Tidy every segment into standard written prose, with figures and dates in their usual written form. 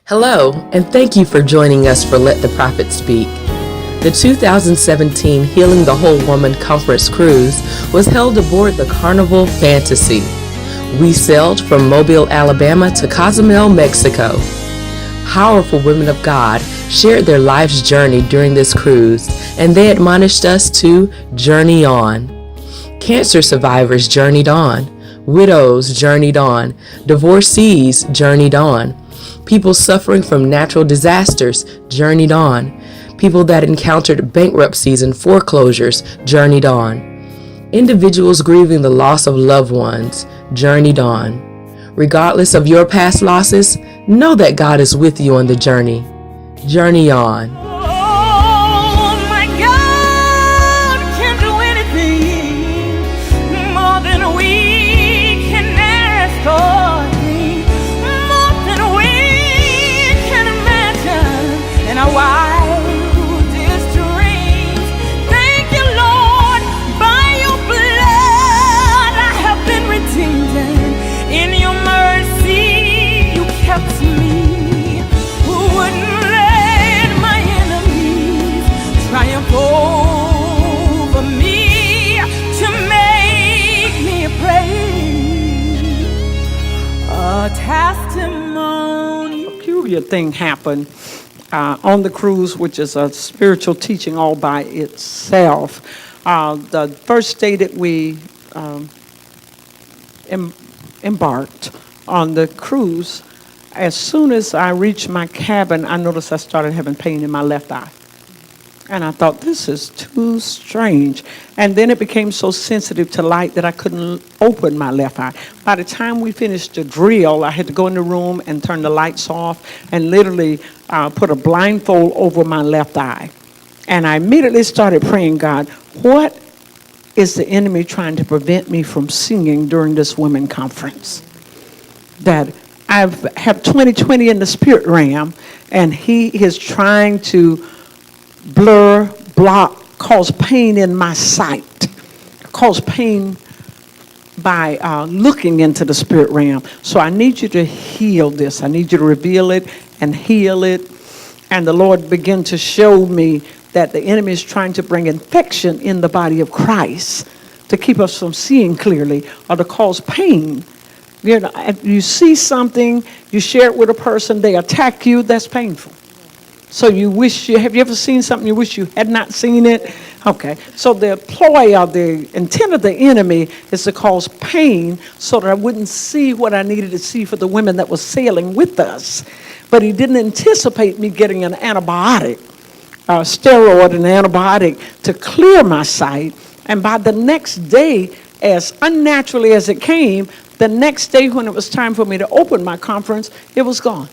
Hello, and thank you for joining us for Let the Prophet Speak. The 2017 Healing the Whole Woman Conference Cruise was held aboard the Carnival Fantasy. We sailed from Mobile, Alabama to Cozumel, Mexico. Powerful women of God shared their life's journey during this cruise, and they admonished us to journey on. Cancer survivors journeyed on. Widows journeyed on. Divorcees journeyed on. People suffering from natural disasters journeyed on. People that encountered bankruptcies and foreclosures journeyed on. Individuals grieving the loss of loved ones journeyed on. Regardless of your past losses, know that God is with you on the journey. Journey on. Thing happened on the cruise, which is a spiritual teaching all by itself. The first day that we embarked on the cruise, as soon as I reached my cabin, I noticed I started having pain in my left eye. And I thought, this is too strange. And then it became so sensitive to light that I couldn't open my left eye. By the time we finished the drill, I had to go in the room and turn the lights off and literally put a blindfold over my left eye. And I immediately started praying, God, what is the enemy trying to prevent me from singing during this women conference? That I have 20/20 in the spirit realm, and he is trying to blur, block, cause pain in my sight, cause pain by looking into the spirit realm. So I need you to heal this. I need you to reveal it and heal it. And the Lord began to show me that the enemy is trying to bring infection in the body of Christ to keep us from seeing clearly or to cause pain. You know, if you see something, you share it with a person, they attack you, that's painful. So have you ever seen something you wish you had not seen it? Okay, so the ploy or the intent of the enemy is to cause pain so that I wouldn't see what I needed to see for the women that was sailing with us. But he didn't anticipate me getting an antibiotic, steroid and antibiotic to clear my sight. And by the next day, as unnaturally as it came, the next day when it was time for me to open my conference, it was gone.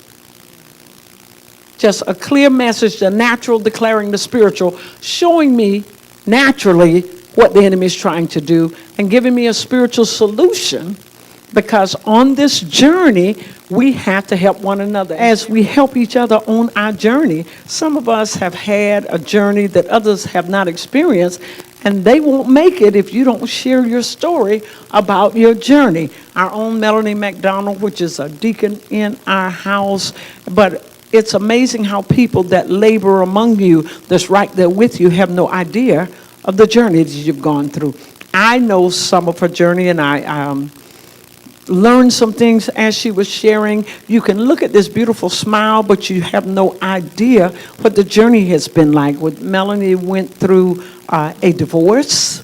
Just a clear message, the natural declaring the spiritual, showing me naturally what the enemy is trying to do and giving me a spiritual solution, because on this journey, we have to help one another. As we help each other on our journey, some of us have had a journey that others have not experienced, and they won't make it if you don't share your story about your journey. Our own Melanie McDonald, which is a deacon in our house, but it's amazing how people that labor among you, that's right there with you, have no idea of the journey that you've gone through. I know some of her journey, and I learned some things as she was sharing. You can look at this beautiful smile, but you have no idea what the journey has been like. Melanie went through a divorce.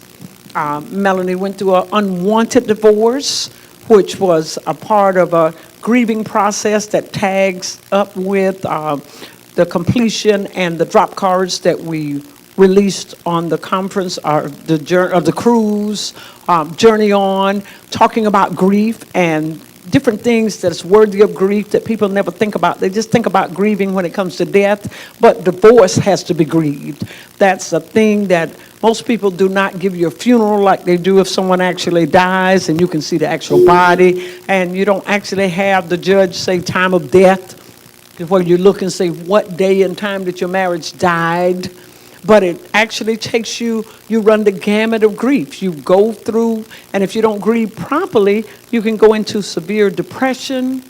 Melanie went through an unwanted divorce, which was a part of a grieving process that tags up with the completion and the drop cards that we released on the conference or the cruise, Journey On, talking about grief and different things that's worthy of grief that people never think about. They just think about grieving when it comes to death, but divorce has to be grieved. That's a thing that most people do not give you a funeral like they do if someone actually dies and you can see the actual body, and you don't actually have the judge say time of death, where you look and say what day and time that your marriage died. But it actually takes you run the gamut of grief. You go through, and if you don't grieve properly, you can go into severe depression,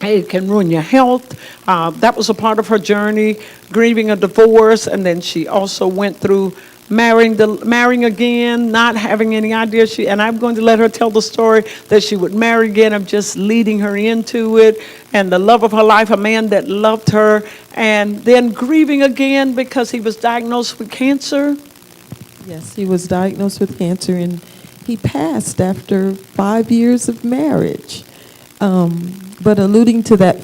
It can ruin your health. That was a part of her journey, grieving a divorce, and then she also went through marrying again, not having any idea. And I'm going to let her tell the story that she would marry again. I'm just leading her into it, and the love of her life, a man that loved her, and then grieving again because he was diagnosed with cancer. Yes, he was diagnosed with cancer, and he passed after 5 years of marriage. But alluding to that,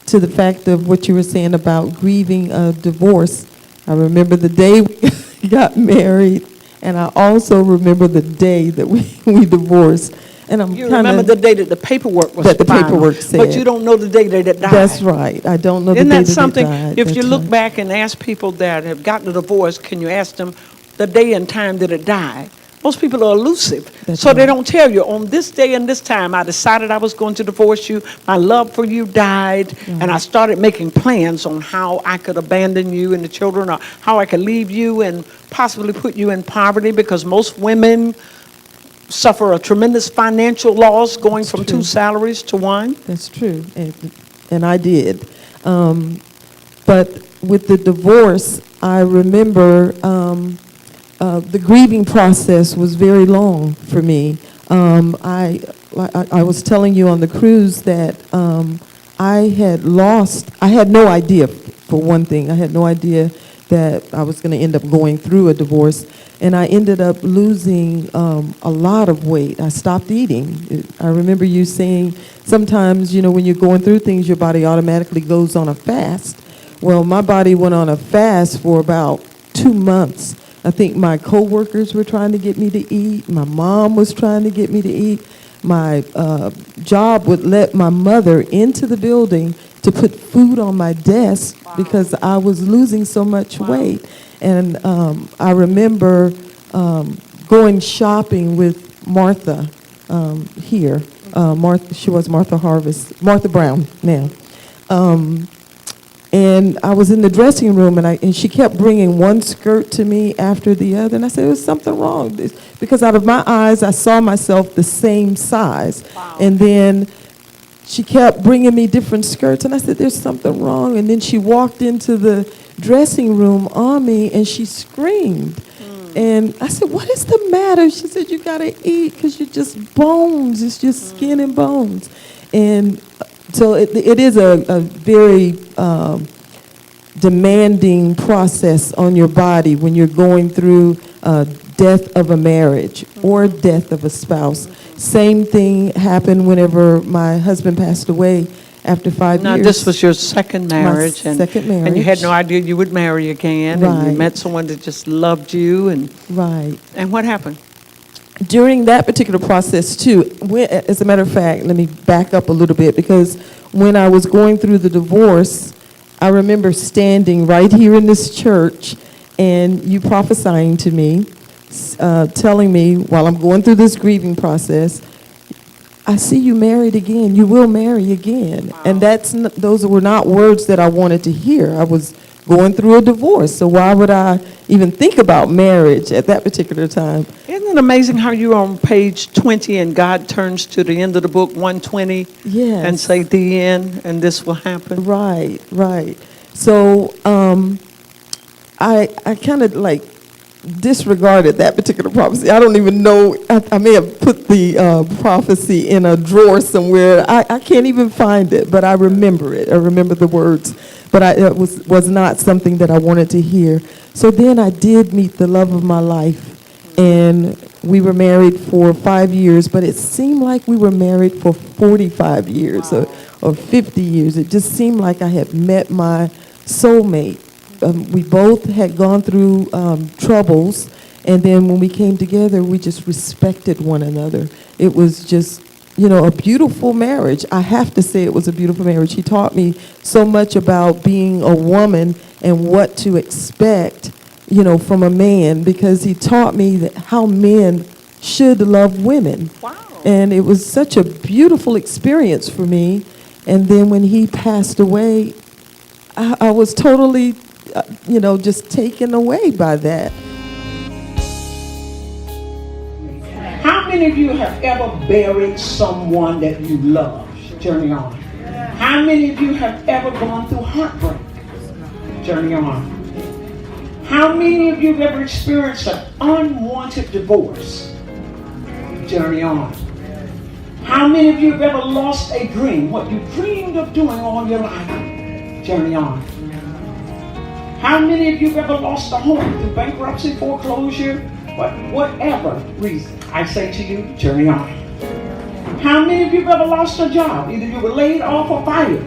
to the fact of what you were saying about grieving a divorce, I remember the day we got married, and I also remember the day that we divorced. And You remember the day that the paperwork was that the filed, paperwork said. but you don't know the day that it died. That's right. I don't know Isn't the day that that something? it died. If That's you look right. back and ask people that have gotten a divorce, can you ask them the day and time that it died? Most people are elusive. That's So they right. don't tell you, on this day and this time, I decided I was going to divorce you. My love for you died. And I started making plans on how I could abandon you and the children, or how I could leave you and possibly put you in poverty, because most women suffer a tremendous financial loss going from true. 2 salaries to 1. That's true, and I did. But with the divorce, I remember the grieving process was very long for me. I was telling you on the cruise that I had no idea, for one thing, I had no idea that I was going to end up going through a divorce. And I ended up losing a lot of weight. I stopped eating. I remember you saying sometimes, you know, when you're going through things, your body automatically goes on a fast. Well, my body went on a fast for about 2 months. I think my coworkers were trying to get me to eat. My mom was trying to get me to eat. My job would let my mother into the building to put food on my desk because I was losing so much weight. And I remember going shopping with Martha here. She was Martha Brown now. And I was in the dressing room, and she kept bringing one skirt to me after the other. And I said, there's something wrong. Because out of my eyes, I saw myself the same size. Wow. And then she kept bringing me different skirts, and I said, there's something wrong. And then she walked into the dressing room on me, and she screamed. And I said, what is the matter? She said, you got to eat because you're just bones. It's just skin and bones. And so it is a very demanding process on your body when you're going through death of a marriage or death of a spouse. Same thing happened whenever my husband passed away after 5 years. Now, this was your second marriage. My second marriage. And you had no idea you would marry again. And you Right. met someone that just loved you. Right. And what happened? During that particular process, too, as a matter of fact, let me back up a little bit, because when I was going through the divorce, I remember standing right here in this church and you prophesying to me, telling me while I'm going through this grieving process, I see you married again. You will marry again. Wow. And those were not words that I wanted to hear. I was going through a divorce, so why would I even think about marriage at that particular time? Isn't it amazing how you're on page 20 and God turns to the end of the book, 120, Yes. and say the end, and this will happen? Right, right. So I kind of like disregarded that particular prophecy. I don't even know, I may have put the prophecy in a drawer somewhere. I can't even find it, but I remember it. I remember the words, but it was not something that I wanted to hear. So then I did meet the love of my life, and we were married for 5 years, but it seemed like we were married for 45 years. Wow. or 50 years. It just seemed like I had met my soulmate. We both had gone through troubles, and then when we came together, we just respected one another. It was just, a beautiful marriage. I have to say it was a beautiful marriage. He taught me so much about being a woman and what to expect, from a man, because he taught me that how men should love women. Wow. And it was such a beautiful experience for me. And then when he passed away, I was totally, just taken away by that. How many of you have ever buried someone that you love? Journey on. How How many of you have ever gone through heartbreak? Journey on. How many of you have ever experienced an unwanted divorce? Journey on. How many of you have ever lost a dream? What you dreamed of doing all your life? Journey on. How many of you have ever lost a home through bankruptcy, foreclosure, whatever reason? I say to you, journey on. How many of you have ever lost a job? Either you were laid off or fired.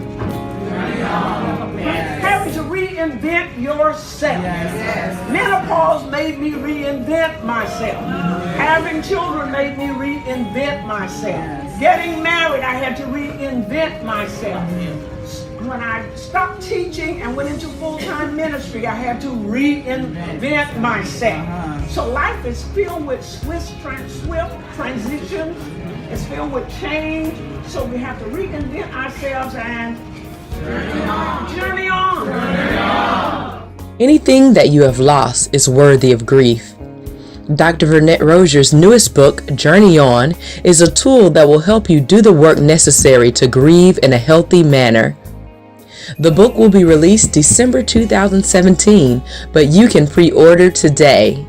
Having to reinvent yourself. Yes. Menopause made me reinvent myself. Having children made me reinvent myself. Yes. Getting married, I had to reinvent myself. When I stopped teaching and went into full-time ministry, I had to reinvent myself. So life is filled with swift transitions. It's filled with change. So we have to reinvent ourselves and journey on. Journey on. Anything that you have lost is worthy of grief. Dr. Vernette-Rosier's newest book, Journey On, is a tool that will help you do the work necessary to grieve in a healthy manner. The book will be released December 2017, but you can pre-order today.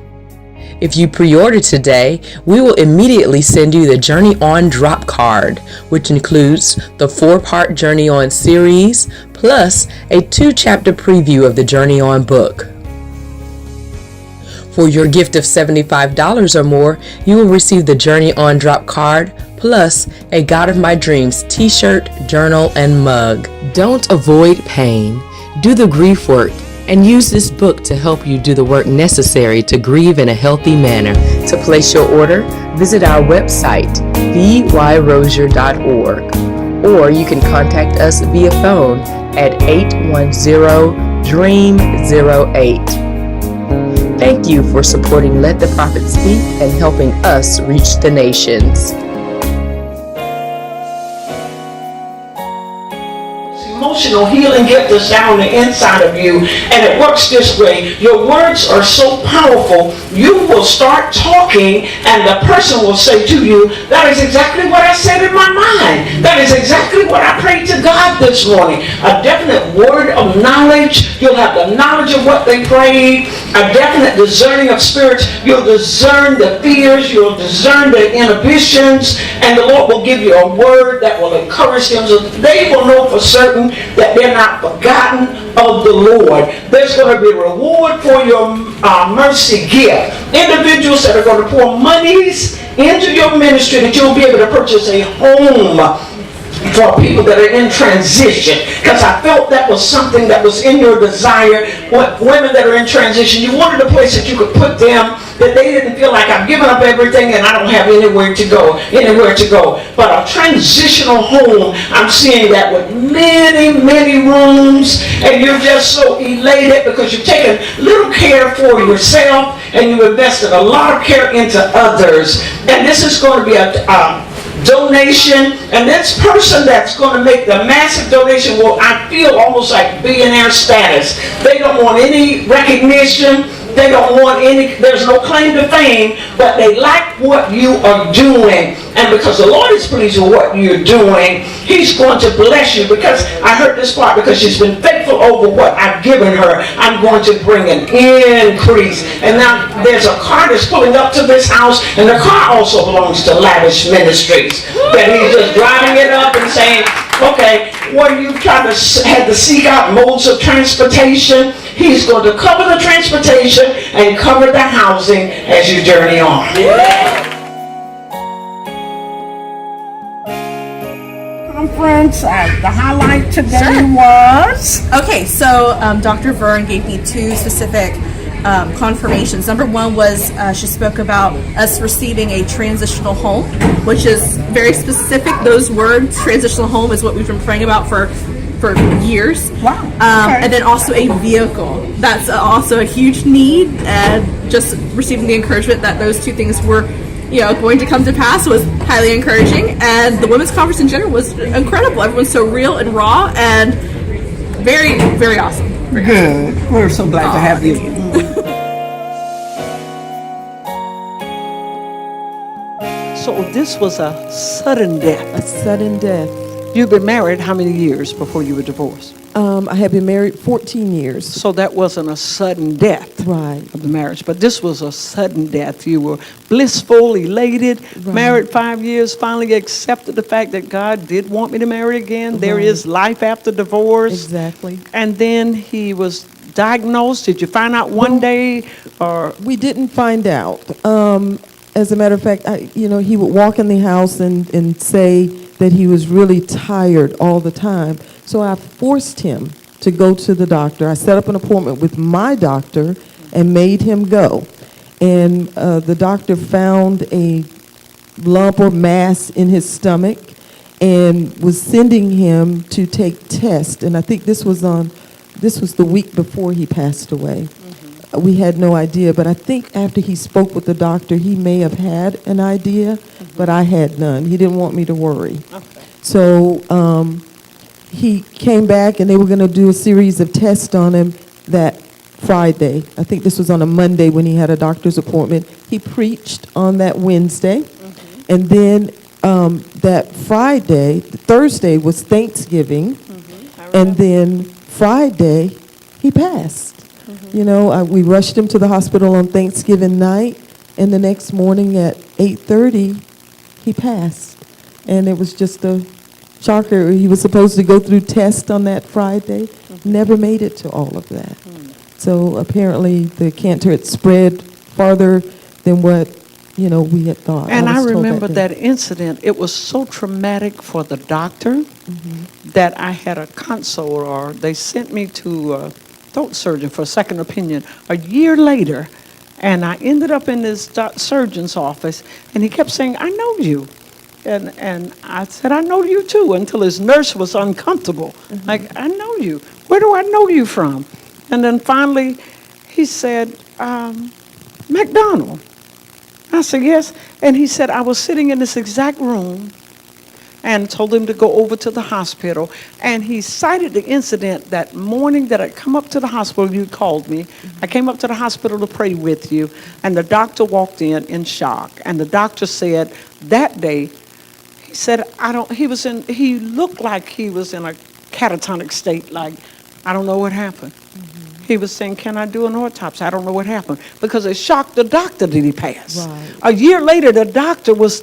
If you pre-order today, we will immediately send you the Journey On drop card, which includes the 4-part Journey On series, plus a 2-chapter preview of the Journey On book. For your gift of $75 or more, you will receive the Journey On drop card, plus a God of My Dreams t-shirt, journal, and mug. Don't avoid pain. Do the grief work and use this book to help you do the work necessary to grieve in a healthy manner. To place your order, visit our website, vyrosierministries.org, or you can contact us via phone at 810-DREAM-08. Thank you for supporting Let the Prophet Speak and helping us reach the nations. Emotional healing gift is down the inside of you, and it works this way. Your words are so powerful, you will start talking and the person will say to you, that is exactly what I said in my mind. That is exactly what I prayed to God this morning. A definite word of knowledge. You'll have the knowledge of what they prayed. A definite discerning of spirits. You'll discern the fears. You'll discern the inhibitions, and the Lord will give you a word that will encourage them so they will know for certain that they're not forgotten of the Lord. There's going to be a reward for your mercy gift. Individuals that are going to pour monies into your ministry that you'll be able to purchase a home for people that are in transition, because I felt that was something that was in your desire. What women that are in transition, you wanted a place that you could put them, that they didn't feel like I've given up everything and I don't have anywhere to go. But a transitional home, I'm seeing that with many, many rooms, and you're just so elated because you've taken little care for yourself and you've invested a lot of care into others. And this is going to be a donation, and this person that's going to make the massive donation will, I feel, almost like billionaire status. They don't want any recognition. They don't want any, there's no claim to fame, but they like what you are doing. And because the Lord is pleased with what you're doing, He's going to bless you. Because I heard this part, because she's been faithful over what I've given her, I'm going to bring an increase. And now there's a car that's pulling up to this house, and the car also belongs to Lavish Ministries. That he's just driving it up and saying, okay, what are you trying to had to seek out modes of transportation? He's going to cover the transportation and cover the housing as you journey on. Conference, the highlight today was? Okay, so Dr. Vern gave me 2 specific confirmations. Number 1 was she spoke about us receiving a transitional home, which is very specific. Those words, transitional home, is what we've been praying about for years. Wow. Okay. And then also a vehicle. That's also a huge need, and just receiving the encouragement that those 2 things were going to come to pass was highly encouraging. And the women's conference in general was incredible. Everyone's so real and raw and very, very awesome. Very good. Awesome. We're so glad to have you. So this was a sudden death. A sudden death. You've been married how many years before you were divorced? I had been married 14 years. So that wasn't a sudden death Right. of the marriage, but this was a sudden death. You were blissful, elated, Right. married 5 years, finally accepted the fact that God did want me to marry again. There Right. is life after divorce. Exactly. And then he was diagnosed. Did you find out one day, or We didn't find out. As a matter of fact, he would walk in the house and say that he was really tired all the time. So I forced him to go to the doctor. I set up an appointment with my doctor and made him go. And the doctor found a lump or mass in his stomach and was sending him to take tests. And I think this was the week before he passed away. We had no idea, but I think after he spoke with the doctor, he may have had an idea, but I had none. He didn't want me to worry. So he came back, and they were going to do a series of tests on him that Friday. I think this was on a Monday when he had a doctor's appointment. He preached on that Wednesday, and then that Thursday was Thanksgiving, and then Friday he passed. We rushed him to the hospital on Thanksgiving night, and the next morning at 8:30, he passed. And it was just a shocker. He was supposed to go through tests on that Friday, never made it to all of that. So apparently the cancer had spread farther than what, we had thought. and I was told remember day. that incident. It was so traumatic for the doctor that I had a consult, or they sent me to a throat surgeon for a second opinion a year later, and I ended up in this surgeon's office, and he kept saying, "I know you." And I said, "I know you too," until his nurse was uncomfortable. Like, "I know you. Where do I know you from?" And then finally he said, "McDonald." I said, "Yes." And he said, "I was sitting in this exact room," and told him to go over to the hospital. And he cited the incident that morning that I'd come up to the hospital. You called me. I came up to the hospital to pray with you, and the doctor walked in shock. And the doctor said that day, he said, he looked like he was in a catatonic state, like, "I don't know what happened." He was saying, "Can I do an autopsy? I don't know what happened." Because it shocked the doctor that he passed. Right. A year later, the doctor was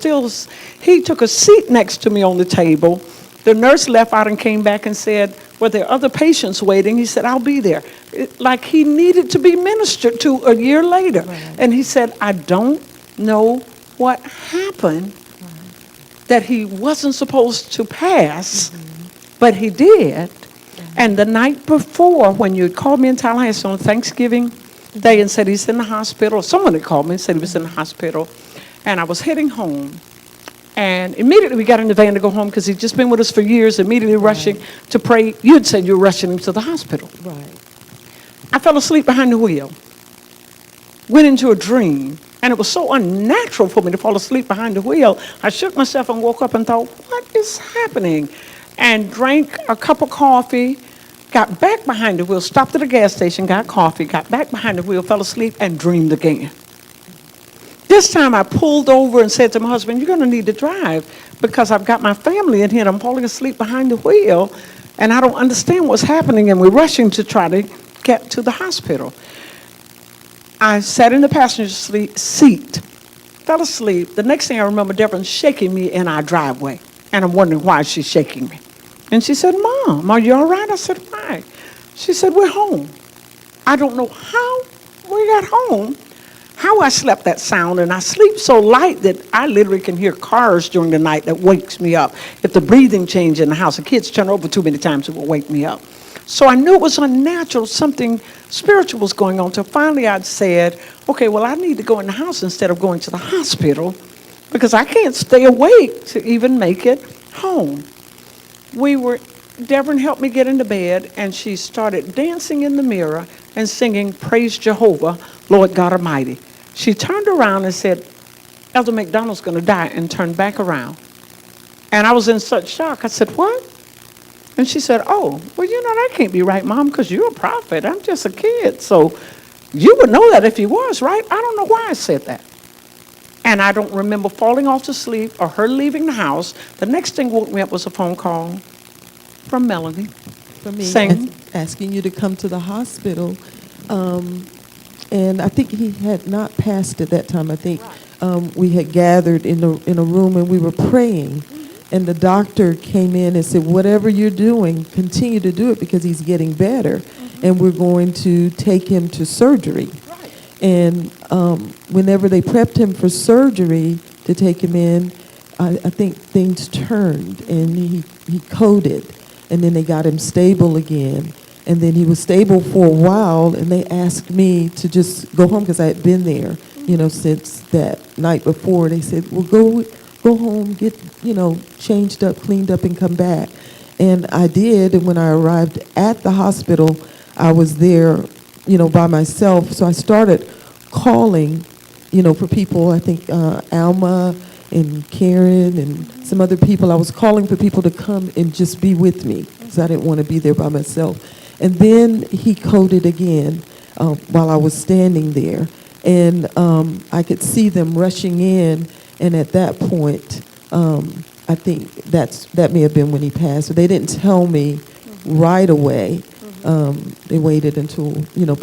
he took a seat next to me on the table. The nurse left out and came back and said, "Were there other patients waiting?" He said, "I'll be there." Like he needed to be ministered to a year later. Right. And he said, "I don't know what happened, that he wasn't supposed to pass, but he did." And the night before, when you had called me in Tallahassee on Thanksgiving Day and said he's in the hospital, someone had called me and said he was in the hospital, and I was heading home, and immediately we got in the van to go home because he'd just been with us for years, immediately rushing to pray. You had said you were rushing him to the hospital. Right. I fell asleep behind the wheel, went into a dream, and it was so unnatural for me to fall asleep behind the wheel. I shook myself and woke up and thought, what is happening? And drank a cup of coffee, got back behind the wheel, stopped at a gas station, got coffee, got back behind the wheel, fell asleep, and dreamed again. This time I pulled over and said to my husband, "You're going to need to drive because I've got my family in here and I'm falling asleep behind the wheel and I don't understand what's happening, and we're rushing to try to get to the hospital." I sat in the passenger seat, fell asleep. The next thing I remember, Deborah shaking me in our driveway, and I'm wondering why she's shaking me. And she said, "Mom, are you all right?" I said, "Why?" She said, "We're home." I don't know how we got home, how I slept that sound, and I sleep so light that I literally can hear cars during the night that wakes me up. If the breathing changed in the house, the kids turn over too many times, it will wake me up. So I knew it was unnatural, something spiritual was going on. So finally I said, okay, well, I need to go in the house instead of going to the hospital because I can't stay awake to even make it home. Deborah helped me get into bed, and she started dancing in the mirror and singing, "Praise Jehovah, Lord God Almighty." She turned around and said, "Elder McDonald's going to die," and turned back around. And I was in such shock. I said, "What?" And she said, "Oh, well, that can't be right, Mom, because you're a prophet. I'm just a kid. So you would know that if you was, right?" I don't know why I said that. And I don't remember falling off to sleep or her leaving the house. The next thing woke me up was a phone call from Melanie. For me, Saying, asking you to come to the hospital. And I think he had not passed at that time. I think we had gathered in a room and we were praying. And the doctor came in and said, whatever you're doing, continue to do it because he's getting better. And we're going to take him to surgery. And whenever they prepped him for surgery to take him in, I think things turned and he coded. And then they got him stable again. And then he was stable for a while, and they asked me to just go home because I had been there, since that night before. They said, well, go home, get, changed up, cleaned up, and come back. And I did, and when I arrived at the hospital, I was there, by myself. So I started calling, for people, I think Alma and Karen and some other people. I was calling for people to come and just be with me because I didn't want to be there by myself. And then he coded again while I was standing there. And I could see them rushing in. And at that point, I think that may have been when he passed. So they didn't tell me right away. They waited until,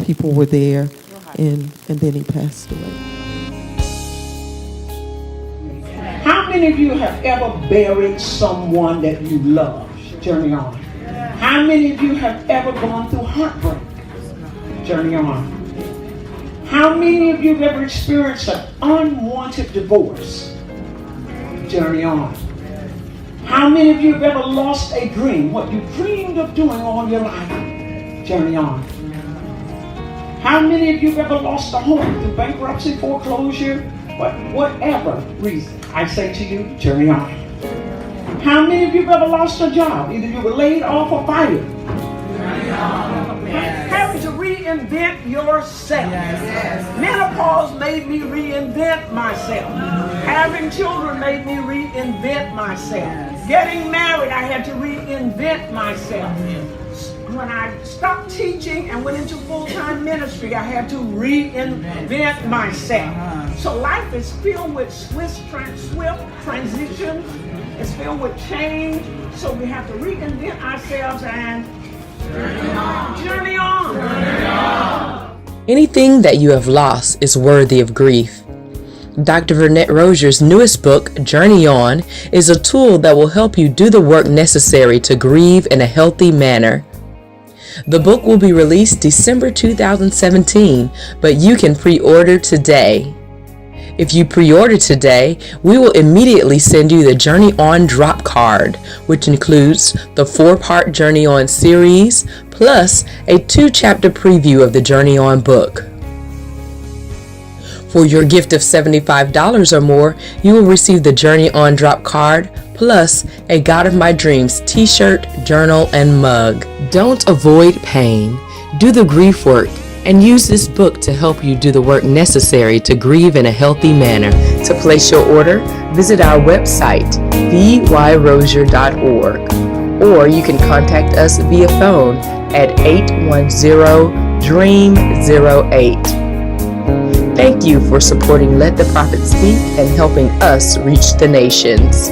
people were there. And then he passed away. How many of you have ever buried someone that you love? Journey on. How many of you have ever gone through heartbreak? Journey on. How many of you have ever experienced an unwanted divorce? Journey on. How many of you have ever lost a dream, what you dreamed of doing all your life? Journey on. How many of you have ever lost a home through bankruptcy, foreclosure, whatever reason? I say to you, journey on. How many of you have ever lost a job? Either you were laid off or fired. Having to reinvent yourself. Menopause made me reinvent myself. Having children made me reinvent myself. Getting married, I had to reinvent myself. When I stopped teaching and went into full-time ministry, I had to reinvent myself. So life is filled with swift transitions. It's filled with change. So we have to reinvent ourselves and journey on. Anything that you have lost is worthy of grief. Dr. Vernette-Rosier's newest book, Journey On, is a tool that will help you do the work necessary to grieve in a healthy manner. The book will be released December 2017, but you can pre-order today. If you pre-order today, we will immediately send you the Journey On drop card, which includes the 4-part Journey On series, plus a 2-chapter preview of the Journey On book. For your gift of $75 or more, you will receive the Journey On drop card, plus a God of My Dreams t-shirt, journal, and mug. Don't avoid pain. Do the grief work and use this book to help you do the work necessary to grieve in a healthy manner. To place your order, visit our website, vyrosierministries.org, or you can contact us via phone at 810-DREAM-08. Thank you for supporting Let the Prophet Speak and helping us reach the nations.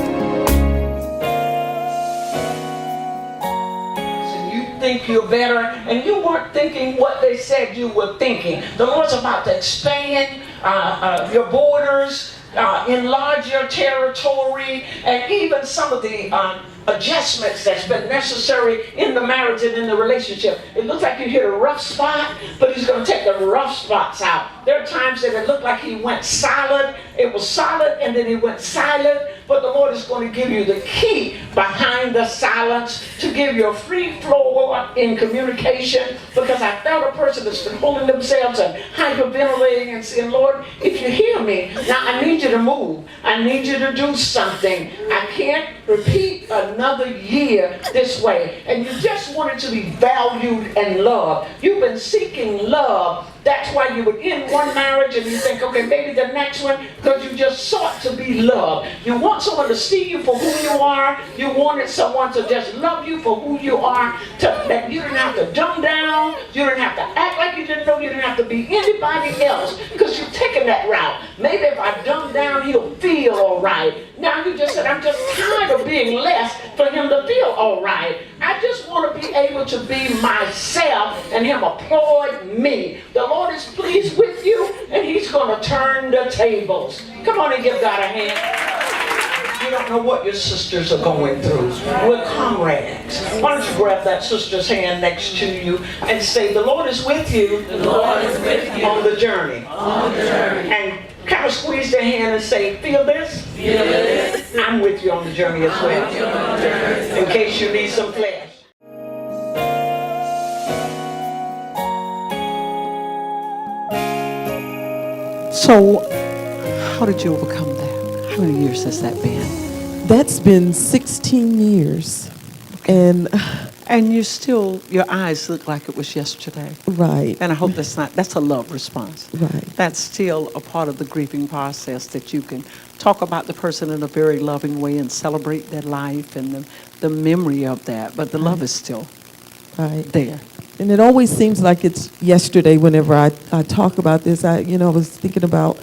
Think you're better, and you weren't thinking what they said you were thinking. The Lord's about to expand your borders, enlarge your territory, and even some of the adjustments that's been necessary in the marriage and in the relationship. It looks like you hit a rough spot, but He's going to take the rough spots out. There are times that it looked like He went solid. It was solid, and then He went silent. But the Lord is going to give you the key behind the silence to give you a free flow in communication, because I found a person that's been holding themselves and hyperventilating and saying, Lord, if you hear me, now I need you to move. I need you to do something. I can't repeat another year this way. And you just wanted to be valued and loved. You've been seeking love That's why you would end one marriage and you think, okay, maybe the next one, because you just sought to be loved. You want someone to see you for who you are. You wanted someone to just love you for who you are, that you didn't have to dumb down, you didn't have to act like you didn't know, you didn't have to be anybody else, because you're taking that route. Maybe if I dumb down, he'll feel all right. Now you just said, I'm just tired of being less for him to feel all right. I just want to be able to be myself and him applaud me. The Lord is pleased with you and he's going to turn the tables. Come on and give God a hand. You don't know what your sisters are going through. We're comrades. Why don't you grab that sister's hand next to you and say, the Lord is with you. The Lord is with you. On the journey. On the journey. And kind of squeeze their hand and say, feel this? Feel this. I'm with you on the journey as well. In case you need some flesh. So, how did you overcome that? How many years has that been? That's been 16 years. And you still, your eyes look like it was yesterday. right, And I hope that's a love response. right. That's still a part of the grieving process, that you can talk about the person in a very loving way and celebrate their life and the memory of that. But the love is still Right. there. And it always seems like it's yesterday whenever I talk about this. I was thinking about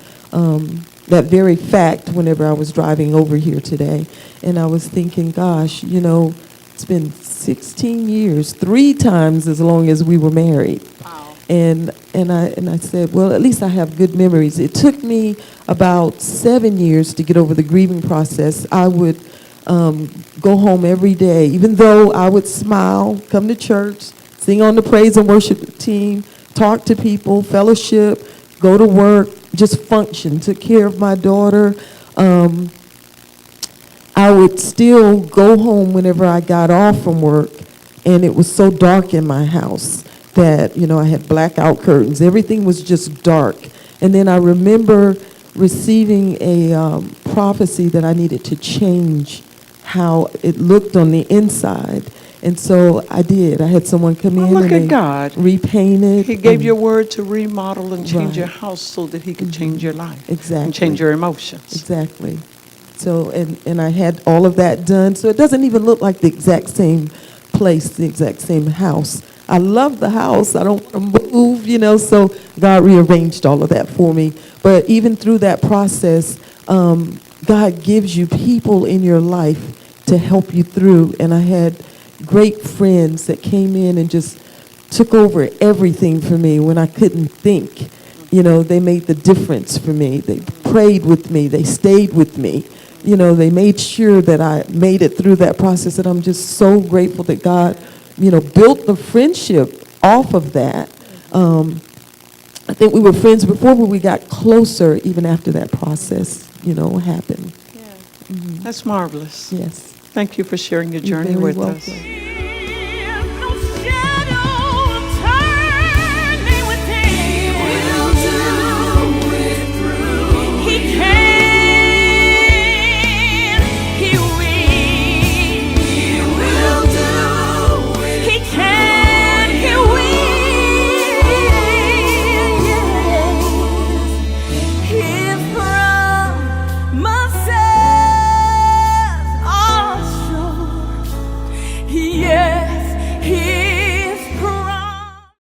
that very fact whenever I was driving over here today. And I was thinking, gosh, it's been 16 years, 3 times as long as we were married. Wow. And I said, well, at least I have good memories. It took me about 7 years to get over the grieving process. I would go home every day, even though I would smile, come to church, sing on the praise and worship team, talk to people, fellowship, go to work, just function, took care of my daughter. I would still go home whenever I got off from work, and it was so dark in my house that, I had blackout curtains. Everything was just dark. And then I remember receiving a prophecy that I needed to change how it looked on the inside. And so I did. I had someone come in Look and at they God. repainted. He gave and- you a word to remodel and change Right. your house so that he could change your life. Exactly. And change your emotions. Exactly. So, and I had all of that done. So it doesn't even look like the exact same place, the exact same house. I love the house. I don't want to move, so God rearranged all of that for me. But even through that process, God gives you people in your life to help you through. And I had great friends that came in and just took over everything for me when I couldn't think. They made the difference for me. They prayed with me. They stayed with me. They made sure that I made it through that process. And I'm just so grateful that God, built the friendship off of that. I think we were friends before, but we got closer even after that process, happened. That's marvelous. Yes. Thank you for sharing your You're journey very with welcome. us.